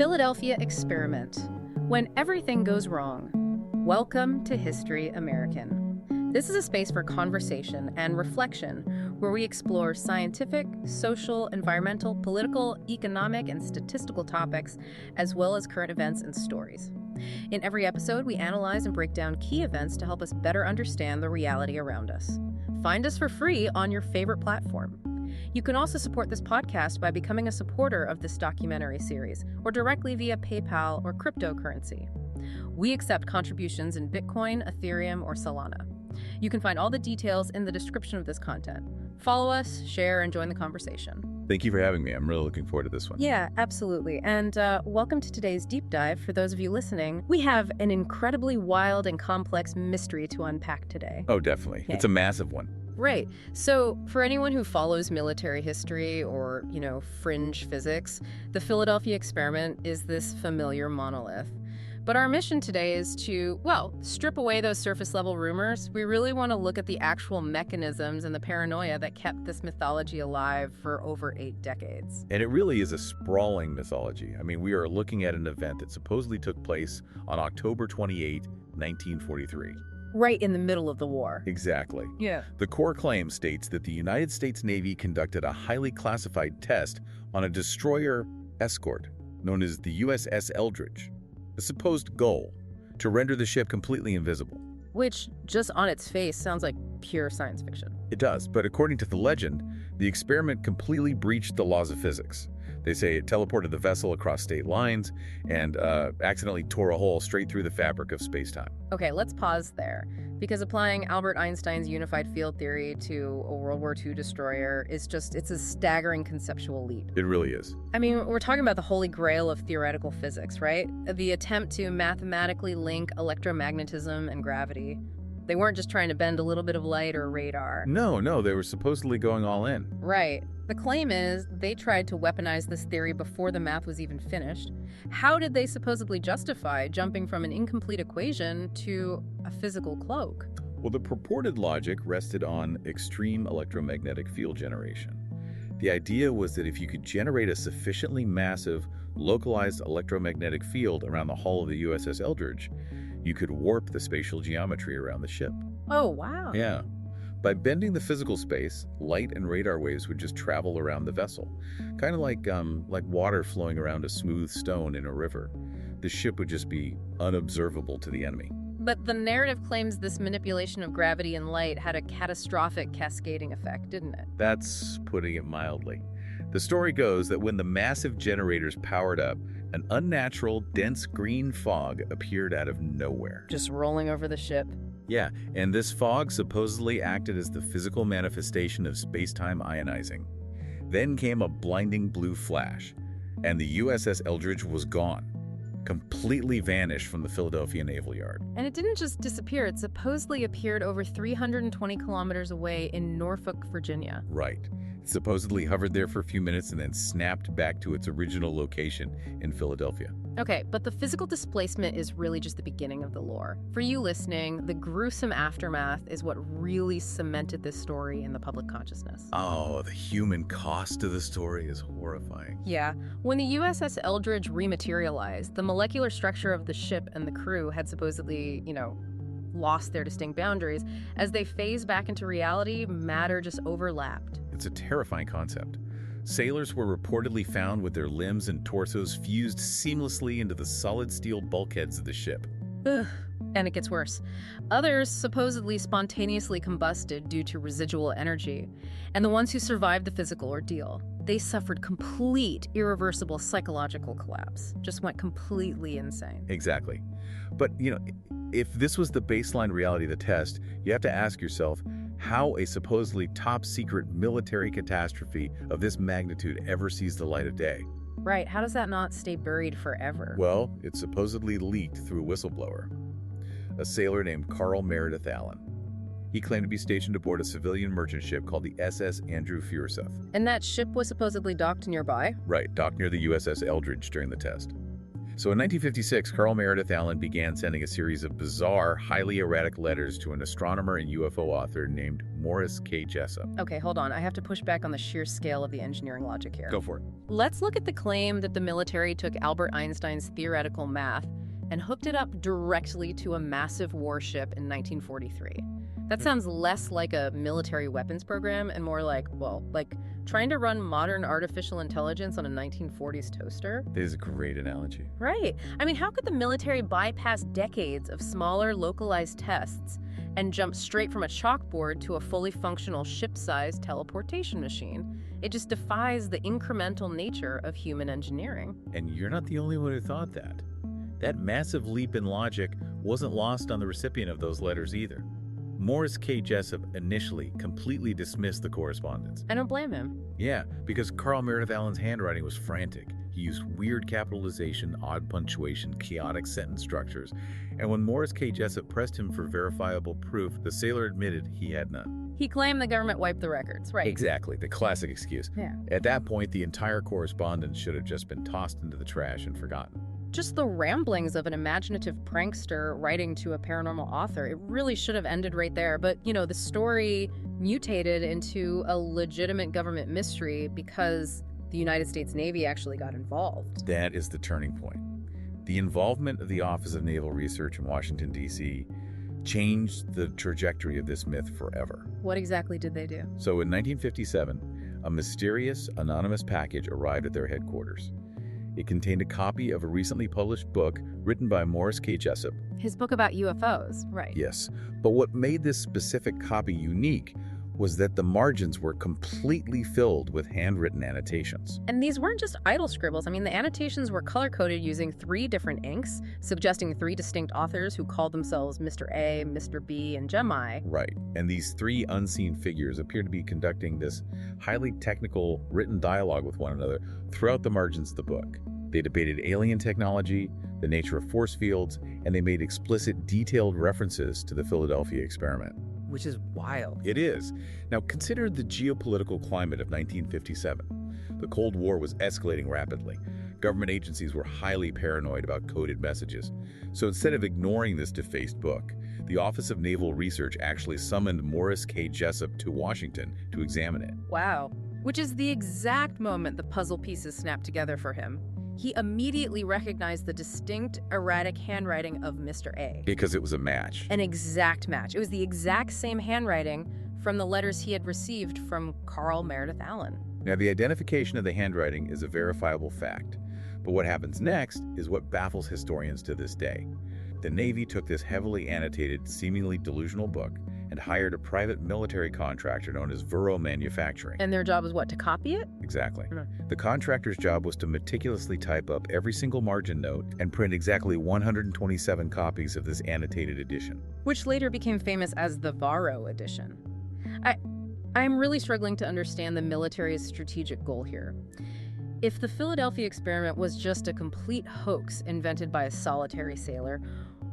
Philadelphia Experiment. When everything goes wrong. Welcome to History American. This is a space for conversation and reflection where we explore scientific, social, environmental, political, economic, and statistical topics, as well as current events and stories. In every episode, we analyze and break down key events to help us better understand the reality around us. Find us for free on your favorite platform. You can also support this podcast by becoming a supporter of this documentary series or directly via PayPal or cryptocurrency. We accept contributions in Bitcoin, Ethereum, or Solana. You can find all the details in the description of this content. Follow us, share, and join the conversation. Thank you for having me. I'm really looking forward to this one. Yeah, absolutely. And welcome to today's deep dive. For those of you listening, we have an incredibly wild and complex mystery to unpack today. Oh, definitely. Okay. It's a massive one. Right. So for anyone who follows military history or, fringe physics, the Philadelphia Experiment is this familiar monolith. But our mission today is to, strip away those surface-level rumors. We really want to look at the actual mechanisms and the paranoia that kept this mythology alive for over 8 decades. And it really is a sprawling mythology. I mean, we are looking at an event that supposedly took place on October 28, 1943. Right in the middle of the war. Exactly. Yeah. The core claim states that the United States Navy conducted a highly classified test on a destroyer escort known as the USS Eldridge. The supposed goal, to render the ship completely invisible. Which, just on its face, sounds like pure science fiction. It does, but according to the legend, the experiment completely breached the laws of physics. They say it teleported the vessel across state lines and accidentally tore a hole straight through the fabric of space-time. Okay, let's pause there, because applying Albert Einstein's unified field theory to a World War II destroyer is it's a staggering conceptual leap. It really is. I mean, we're talking about the holy grail of theoretical physics, right? The attempt to mathematically link electromagnetism and gravity. They weren't just trying to bend a little bit of light or radar. No, they were supposedly going all in. Right. The claim is they tried to weaponize this theory before the math was even finished. How did they supposedly justify jumping from an incomplete equation to a physical cloak? Well, the purported logic rested on extreme electromagnetic field generation. The idea was that if you could generate a sufficiently massive, localized electromagnetic field around the hull of the USS Eldridge, you could warp the spatial geometry around the ship. Oh, wow. Yeah. By bending the physical space, light and radar waves would just travel around the vessel, kind of like water flowing around a smooth stone in a river. The ship would just be unobservable to the enemy. But the narrative claims this manipulation of gravity and light had a catastrophic cascading effect, didn't it? That's putting it mildly. The story goes that when the massive generators powered up, an unnatural, dense green fog appeared out of nowhere. Just rolling over the ship. Yeah, and this fog supposedly acted as the physical manifestation of space-time ionizing. Then came a blinding blue flash, and the USS Eldridge was gone. Completely vanished from the Philadelphia Naval Yard. And it didn't just disappear, it supposedly appeared over 320 kilometers away in Norfolk, Virginia. Right. It supposedly hovered there for a few minutes and then snapped back to its original location in Philadelphia. Okay, but the physical displacement is really just the beginning of the lore. For you listening, the gruesome aftermath is what really cemented this story in the public consciousness. Oh, the human cost of the story is horrifying. Yeah. When the USS Eldridge rematerialized, the molecular structure of the ship and the crew had supposedly, lost their distinct boundaries. As they phased back into reality, matter just overlapped. It's a terrifying concept. Sailors were reportedly found with their limbs and torsos fused seamlessly into the solid steel bulkheads of the ship. Ugh. And it gets worse. Others supposedly spontaneously combusted due to residual energy. And the ones who survived the physical ordeal, they suffered complete, irreversible psychological collapse. Just went completely insane. Exactly. But, if this was the baseline reality of the test, you have to ask yourself how a supposedly top-secret military catastrophe of this magnitude ever sees the light of day. Right. How does that not stay buried forever? Well, it supposedly leaked through a whistleblower, a sailor named Carl Meredith Allen. He claimed to be stationed aboard a civilian merchant ship called the SS Andrew Furuseth. And that ship was supposedly docked nearby? Right, docked near the USS Eldridge during the test. So in 1956, Carl Meredith Allen began sending a series of bizarre, highly erratic letters to an astronomer and UFO author named Morris K. Jessup. Okay, hold on. I have to push back on the sheer scale of the engineering logic here. Go for it. Let's look at the claim that the military took Albert Einstein's theoretical math and hooked it up directly to a massive warship in 1943. That sounds less like a military weapons program and more like, well, like trying to run modern artificial intelligence on a 1940s toaster. This is a great analogy. Right. I mean, how could the military bypass decades of smaller, localized tests and jump straight from a chalkboard to a fully functional ship-sized teleportation machine? It just defies the incremental nature of human engineering. And you're not the only one who thought that. That massive leap in logic wasn't lost on the recipient of those letters either. Morris K. Jessup initially completely dismissed the correspondence. I don't blame him. Yeah, because Carl Meredith Allen's handwriting was frantic. He used weird capitalization, odd punctuation, chaotic sentence structures. And when Morris K. Jessup pressed him for verifiable proof, the sailor admitted he had none. He claimed the government wiped the records, right? Exactly, the classic excuse. Yeah. At that point, the entire correspondence should have just been tossed into the trash and forgotten. Just the ramblings of an imaginative prankster writing to a paranormal author, it really should have ended right there. But, you know, the story mutated into a legitimate government mystery because the United States Navy actually got involved. That is the turning point. The involvement of the Office of Naval Research in Washington, D.C. changed the trajectory of this myth forever. What exactly did they do? So in 1957, a mysterious, anonymous package arrived at their headquarters. It contained a copy of a recently published book written by Morris K. Jessup. His book about UFOs, right? Yes, but what made this specific copy unique was that the margins were completely filled with handwritten annotations. And these weren't just idle scribbles. I mean, the annotations were color-coded using 3 different inks, suggesting 3 distinct authors who called themselves Mr. A, Mr. B, and Gemini. Right, and these 3 unseen figures appear to be conducting this highly technical written dialogue with one another throughout the margins of the book. They debated alien technology, the nature of force fields, and they made explicit, detailed references to the Philadelphia experiment. Which is wild. It is. Now, consider the geopolitical climate of 1957. The Cold War was escalating rapidly. Government agencies were highly paranoid about coded messages. So instead of ignoring this defaced book, the Office of Naval Research actually summoned Morris K. Jessup to Washington to examine it. Wow. Which is the exact moment the puzzle pieces snapped together for him. He immediately recognized the distinct, erratic handwriting of Mr. A. Because it was a match. An exact match. It was the exact same handwriting from the letters he had received from Carl Meredith Allen. Now, the identification of the handwriting is a verifiable fact. But what happens next is what baffles historians to this day. The Navy took this heavily annotated, seemingly delusional book and hired a private military contractor known as Vero Manufacturing. And their job was what, to copy it? Exactly. The contractor's job was to meticulously type up every single margin note and print exactly 127 copies of this annotated edition. Which later became famous as the Varro edition. I'm really struggling to understand the military's strategic goal here. If the Philadelphia experiment was just a complete hoax invented by a solitary sailor,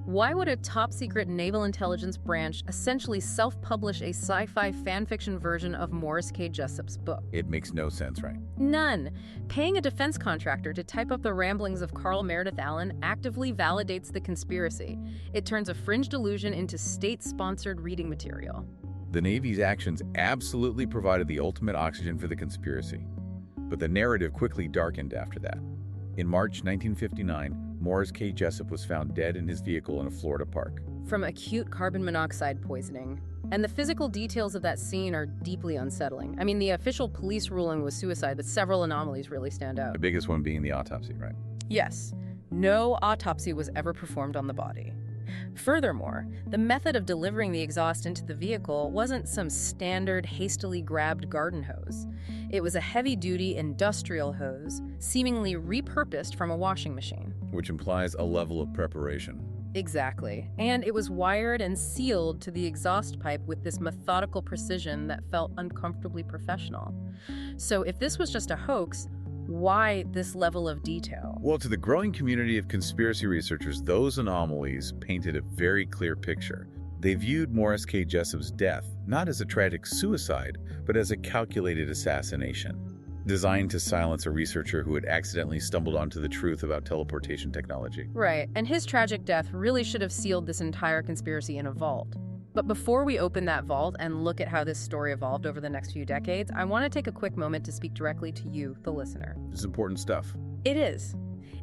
why would a top-secret naval intelligence branch essentially self-publish a sci-fi fanfiction version of Morris K. Jessup's book? It makes no sense, right? None. Paying a defense contractor to type up the ramblings of Carl Meredith Allen actively validates the conspiracy. It turns a fringe delusion into state-sponsored reading material. The Navy's actions absolutely provided the ultimate oxygen for the conspiracy. But the narrative quickly darkened after that. In March 1959, Morris K. Jessup was found dead in his vehicle in a Florida park. From acute carbon monoxide poisoning. And the physical details of that scene are deeply unsettling. I mean, the official police ruling was suicide, but several anomalies really stand out. The biggest one being the autopsy, right? Yes. No autopsy was ever performed on the body. Furthermore, the method of delivering the exhaust into the vehicle wasn't some standard, hastily grabbed garden hose. It was a heavy-duty industrial hose, seemingly repurposed from a washing machine. Which implies a level of preparation. Exactly. And it was wired and sealed to the exhaust pipe with this methodical precision that felt uncomfortably professional. So if this was just a hoax, why this level of detail? Well, to the growing community of conspiracy researchers, those anomalies painted a very clear picture. They viewed Morris K. Jessup's death not as a tragic suicide, but as a calculated assassination. designed to silence a researcher who had accidentally stumbled onto the truth about teleportation technology. Right, and his tragic death really should have sealed this entire conspiracy in a vault. But before we open that vault and look at how this story evolved over the next few decades, I want to take a quick moment to speak directly to you, the listener. This is important stuff. It is.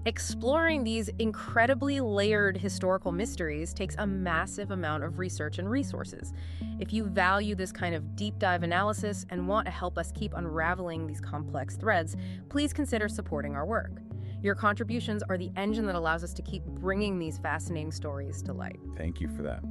Exploring these incredibly layered historical mysteries takes a massive amount of research and resources. If you value this kind of deep dive analysis and want to help us keep unraveling these complex threads, please consider supporting our work. Your contributions are the engine that allows us to keep bringing these fascinating stories to light. Thank you for that.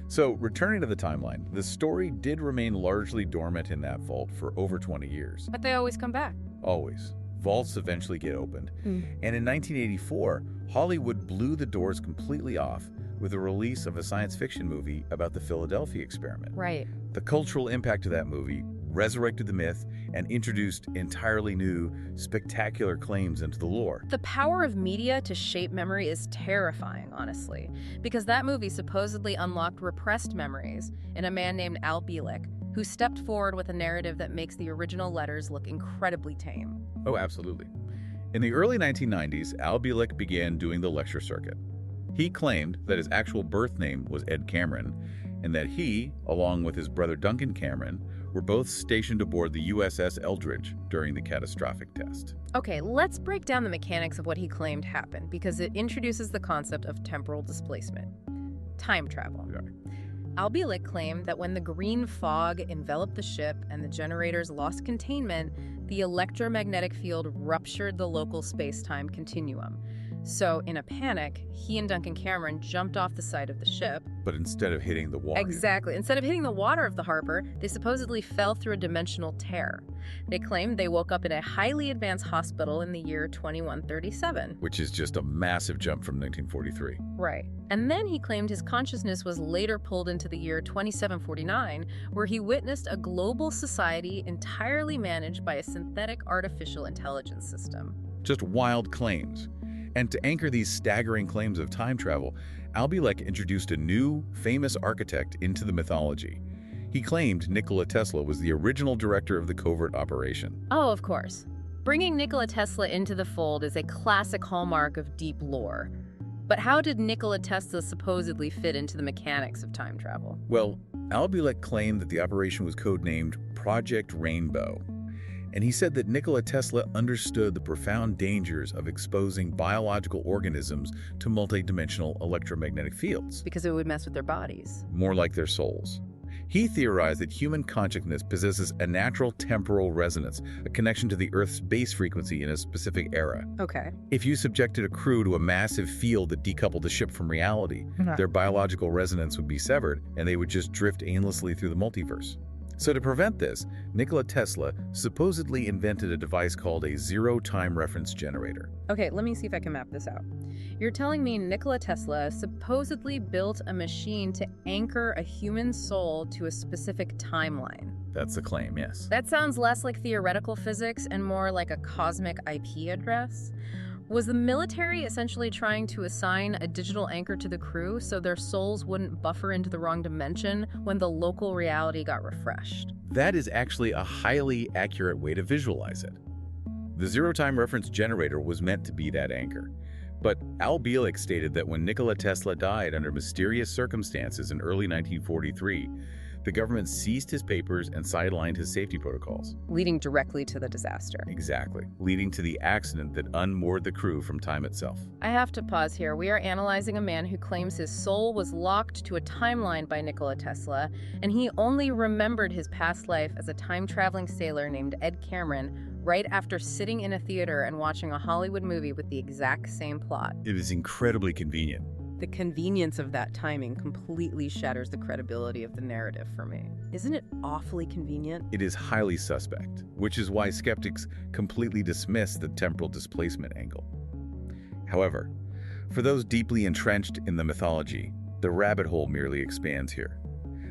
So, returning to the timeline, the story did remain largely dormant in that vault for over 20 years. But they always come back. Always. Vaults eventually get opened. And in 1984, Hollywood blew the doors completely off with the release of a science fiction movie about the Philadelphia experiment. Right. The cultural impact of that movie resurrected the myth and introduced entirely new, spectacular claims into the lore. The power of media to shape memory is terrifying, honestly, because that movie supposedly unlocked repressed memories in a man named Al Bielek, who stepped forward with a narrative that makes the original letters look incredibly tame. Oh, absolutely. In the early 1990s, Al Bielek began doing the lecture circuit. He claimed that his actual birth name was Ed Cameron, and that he, along with his brother Duncan Cameron, were both stationed aboard the USS Eldridge during the catastrophic test. Okay, let's break down the mechanics of what he claimed happened, because it introduces the concept of temporal displacement. Time travel. Okay. Al Bielek claimed that when the green fog enveloped the ship and the generators lost containment, the electromagnetic field ruptured the local space-time continuum. So, in a panic, he and Duncan Cameron jumped off the side of the ship. But instead of hitting the water... Exactly. Instead of hitting the water of the Harper, they supposedly fell through a dimensional tear. They claimed they woke up in a highly advanced hospital in the year 2137. Which is just a massive jump from 1943. Right. And then he claimed his consciousness was later pulled into the year 2749, where he witnessed a global society entirely managed by a synthetic artificial intelligence system. Just wild claims. And to anchor these staggering claims of time travel, Al Bielek introduced a new, famous architect into the mythology. He claimed Nikola Tesla was the original director of the covert operation. Oh, of course. Bringing Nikola Tesla into the fold is a classic hallmark of deep lore. But how did Nikola Tesla supposedly fit into the mechanics of time travel? Well, Al Bielek claimed that the operation was codenamed Project Rainbow. And he said that Nikola Tesla understood the profound dangers of exposing biological organisms to multidimensional electromagnetic fields. Because it would mess with their bodies. More like their souls. He theorized that human consciousness possesses a natural temporal resonance, a connection to the Earth's base frequency in a specific era. Okay. If you subjected a crew to a massive field that decoupled the ship from reality, their biological resonance would be severed, and they would just drift aimlessly through the multiverse. So to prevent this, Nikola Tesla supposedly invented a device called a zero-time reference generator. Okay, let me see if I can map this out. You're telling me Nikola Tesla supposedly built a machine to anchor a human soul to a specific timeline. That's the claim, yes. That sounds less like theoretical physics and more like a cosmic IP address. Was the military essentially trying to assign a digital anchor to the crew so their souls wouldn't buffer into the wrong dimension when the local reality got refreshed? That is actually a highly accurate way to visualize it. The zero-time reference generator was meant to be that anchor. But Al Bielek stated that when Nikola Tesla died under mysterious circumstances in early 1943, the government seized his papers and sidelined his safety protocols. Leading directly to the disaster. Exactly, leading to the accident that unmoored the crew from time itself. I have to pause here. We are analyzing a man who claims his soul was locked to a timeline by Nikola Tesla, and he only remembered his past life as a time-traveling sailor named Ed Cameron right after sitting in a theater and watching a Hollywood movie with the exact same plot. It is incredibly convenient. The convenience of that timing completely shatters the credibility of the narrative for me. Isn't it awfully convenient? It is highly suspect, which is why skeptics completely dismiss the temporal displacement angle. However, for those deeply entrenched in the mythology, the rabbit hole merely expands here.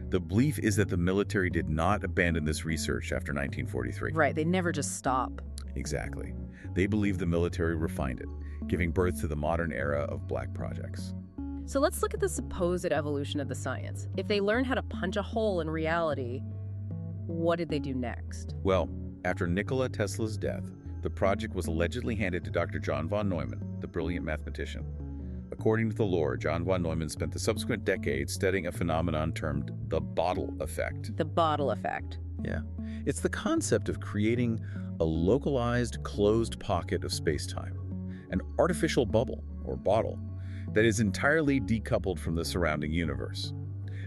The belief is that the military did not abandon this research after 1943. Right, they never just stop. Exactly. They believe the military refined it, giving birth to the modern era of black projects. So let's look at the supposed evolution of the science. If they learned how to punch a hole in reality, what did they do next? Well, After Nikola Tesla's death, the project was allegedly handed to Dr. John von Neumann, the brilliant mathematician. According to the lore, John von Neumann spent the subsequent decades studying a phenomenon termed the bottle effect. The bottle effect. Yeah. It's the concept of creating a localized, closed pocket of space-time, an artificial bubble, or bottle, that is entirely decoupled from the surrounding universe.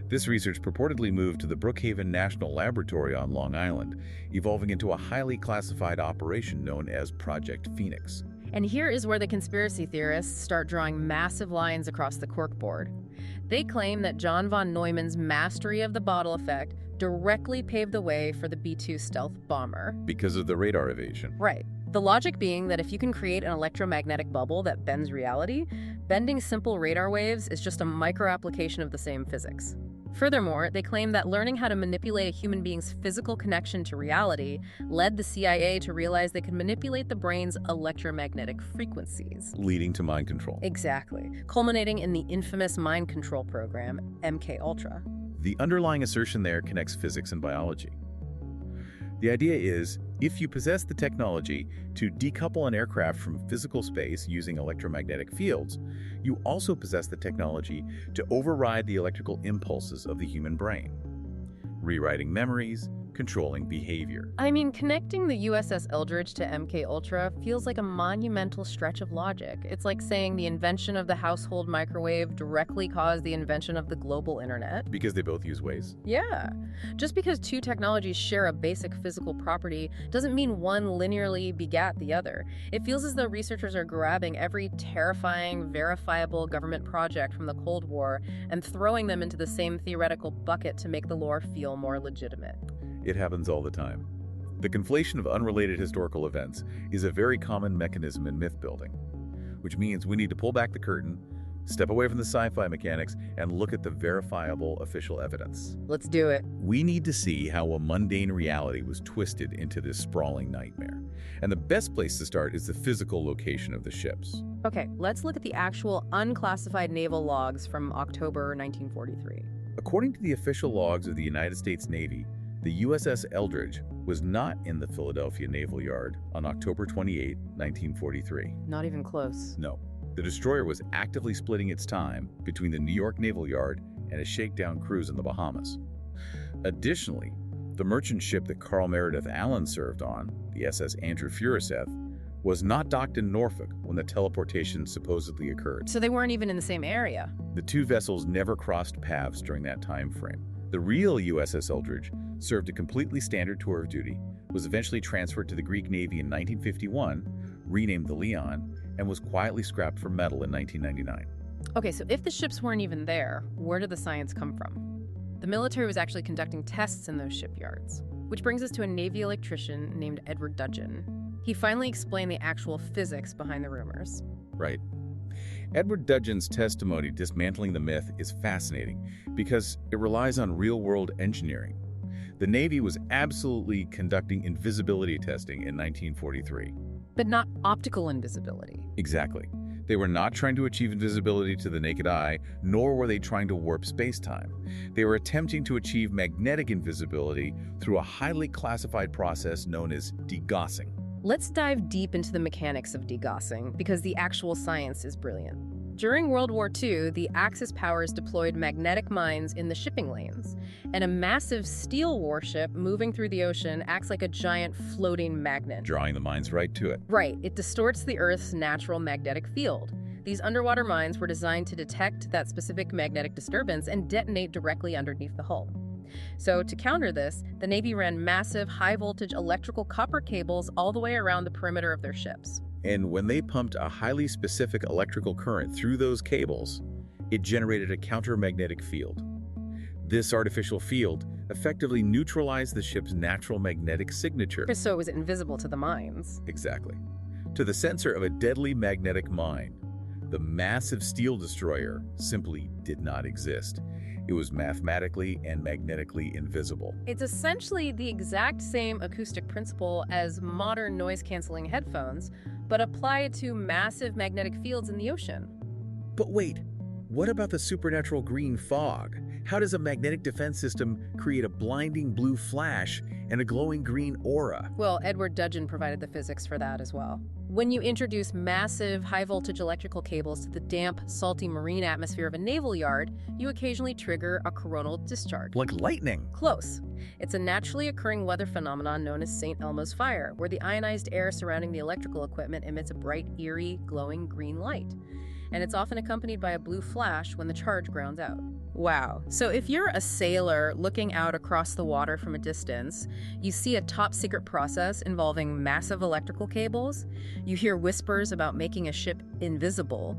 This research purportedly moved to the Brookhaven National Laboratory on Long Island, evolving into a highly classified operation known as Project Phoenix. And here is where the conspiracy theorists start drawing massive lines across the corkboard. They claim that John von Neumann's mastery of the bottle effect directly paved the way for the B-2 stealth bomber. Because of the radar evasion. Right. The logic being that if you can create an electromagnetic bubble that bends reality, bending simple radar waves is just a micro-application of the same physics. Furthermore, they claim that learning how to manipulate a human being's physical connection to reality led the CIA to realize they could manipulate the brain's electromagnetic frequencies. Leading to mind control. Exactly. Culminating in the infamous mind control program, MKUltra. The underlying assertion there connects physics and biology. The idea is, if you possess the technology to decouple an aircraft from physical space using electromagnetic fields, you also possess the technology to override the electrical impulses of the human brain, rewriting memories, controlling behavior. I mean, connecting the USS Eldridge to MKUltra feels like a monumental stretch of logic. It's like saying the invention of the household microwave directly caused the invention of the global internet. Because they both use waves. Yeah. Just because two technologies share a basic physical property doesn't mean one linearly begat the other. It feels as though researchers are grabbing every terrifying, verifiable government project from the Cold War and throwing them into the same theoretical bucket to make the lore feel more legitimate. It happens all the time. The conflation of unrelated historical events is a very common mechanism in myth building, which means we need to pull back the curtain, step away from the sci-fi mechanics, and look at the verifiable official evidence. Let's do it. We need to see how a mundane reality was twisted into this sprawling nightmare. And the best place to start is the physical location of the ships. Okay, let's look at the actual unclassified naval logs from October 1943. According to the official logs of the United States Navy, the USS Eldridge was not in the Philadelphia Naval Yard on October 28, 1943. Not even close. No. The destroyer was actively splitting its time between the New York Naval Yard and a shakedown cruise in the Bahamas. Additionally, the merchant ship that Carl Meredith Allen served on, the SS Andrew Furuseth, was not docked in Norfolk when the teleportation supposedly occurred. So they weren't even in the same area. The two vessels never crossed paths during that time frame. The real USS Eldridge served a completely standard tour of duty, was eventually transferred to the Greek Navy in 1951, renamed the Leon, and was quietly scrapped for metal in 1999. Okay, so if the ships weren't even there, where did the science come from? The military was actually conducting tests in those shipyards, which brings us to a Navy electrician named Edward Dudgeon. He finally explained the actual physics behind the rumors. Right. Edward Dudgeon's testimony dismantling the myth is fascinating because it relies on real-world engineering. The Navy was absolutely conducting invisibility testing in 1943. But not optical invisibility. Exactly. They were not trying to achieve invisibility to the naked eye, nor were they trying to warp space-time. They were attempting to achieve magnetic invisibility through a highly classified process known as degaussing. Let's dive deep into the mechanics of degaussing, because the actual science is brilliant. During World War II, the Axis powers deployed magnetic mines in the shipping lanes, and a massive steel warship moving through the ocean acts like a giant floating magnet. Drawing the mines right to it. Right, it distorts the Earth's natural magnetic field. These underwater mines were designed to detect that specific magnetic disturbance and detonate directly underneath the hull. So to counter this, the Navy ran massive high-voltage electrical copper cables all the way around the perimeter of their ships. And when they pumped a highly specific electrical current through those cables, it generated a countermagnetic field. This artificial field effectively neutralized the ship's natural magnetic signature. So it was invisible to the mines. Exactly. To the sensor of a deadly magnetic mine, the massive steel destroyer simply did not exist. It was mathematically and magnetically invisible. It's essentially the exact same acoustic principle as modern noise-canceling headphones, but applied to massive magnetic fields in the ocean. But wait, what about the supernatural green fog? How does a magnetic defense system create a blinding blue flash and a glowing green aura? Well, Edward Dudgeon provided the physics for that as well. When you introduce massive, high-voltage electrical cables to the damp, salty marine atmosphere of a naval yard, you occasionally trigger a coronal discharge. Like lightning. Close. It's a naturally occurring weather phenomenon known as St. Elmo's fire, where the ionized air surrounding the electrical equipment emits a bright, eerie, glowing green light. And it's often accompanied by a blue flash when the charge grounds out. Wow. So if you're a sailor looking out across the water from a distance, you see a top-secret process involving massive electrical cables, you hear whispers about making a ship invisible,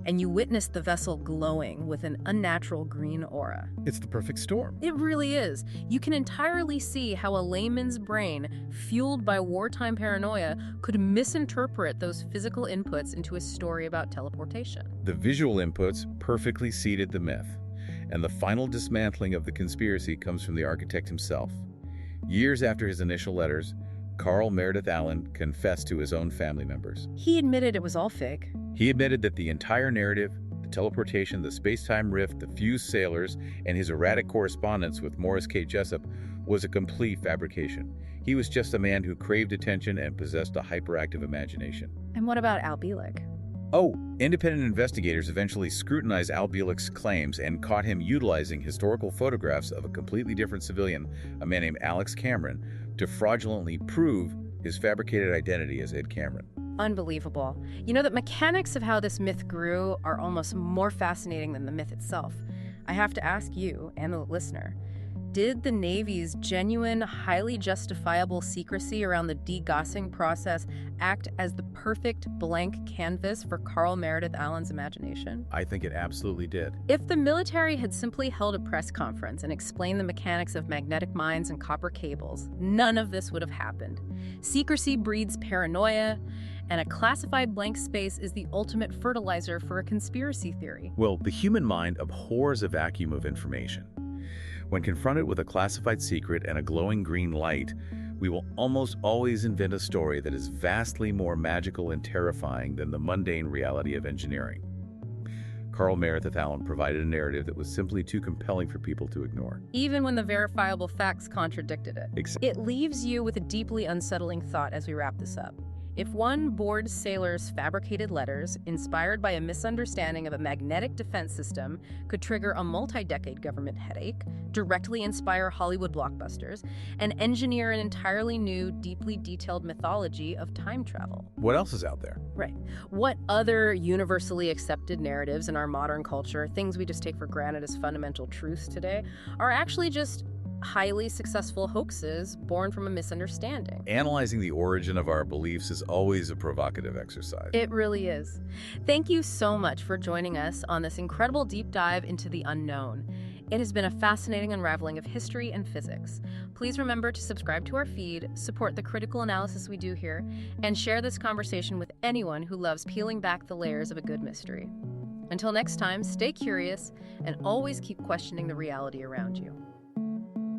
and you witness the vessel glowing with an unnatural green aura. It's the perfect storm. It really is. You can entirely see how a layman's brain, fueled by wartime paranoia, could misinterpret those physical inputs into a story about teleportation. The visual inputs perfectly seeded the myth, and the final dismantling of the conspiracy comes from the architect himself. Years after his initial letters, Carl Meredith Allen confessed to his own family members. He admitted it was all fake. He admitted that the entire narrative, the teleportation, the space-time rift, the fused sailors, and his erratic correspondence with Morris K. Jessup was a complete fabrication. He was just a man who craved attention and possessed a hyperactive imagination. And what about Al Bielek? Oh, independent investigators eventually scrutinized Al Bielek's claims and caught him utilizing historical photographs of a completely different civilian, a man named Alex Cameron, to fraudulently prove his fabricated identity as Ed Cameron. Unbelievable. You know, the mechanics of how this myth grew are almost more fascinating than the myth itself. I have to ask you and the listener, did the Navy's genuine, highly justifiable secrecy around the degaussing process act as the perfect blank canvas for Carl Meredith Allen's imagination? I think it absolutely did. If the military had simply held a press conference and explained the mechanics of magnetic mines and copper cables, none of this would have happened. Secrecy breeds paranoia, and a classified blank space is the ultimate fertilizer for a conspiracy theory. Well, the human mind abhors a vacuum of information. When confronted with a classified secret and a glowing green light, we will almost always invent a story that is vastly more magical and terrifying than the mundane reality of engineering. Carl Meredith Allen provided a narrative that was simply too compelling for people to ignore. Even when the verifiable facts contradicted it. It leaves you with a deeply unsettling thought as we wrap this up. If one bored sailor's fabricated letters, inspired by a misunderstanding of a magnetic defense system, could trigger a multi-decade government headache, directly inspire Hollywood blockbusters, and engineer an entirely new, deeply detailed mythology of time travel. What else is out there? Right. What other universally accepted narratives in our modern culture, things we just take for granted as fundamental truths today, are actually just highly successful hoaxes born from a misunderstanding? Analyzing the origin of our beliefs is always a provocative exercise. It really is. Thank you so much for joining us on this incredible deep dive into the unknown. It has been a fascinating unraveling of history and physics. Please remember to subscribe to our feed, support the critical analysis we do here, and share this conversation with anyone who loves peeling back the layers of a good mystery. Until next time, stay curious and always keep questioning the reality around you.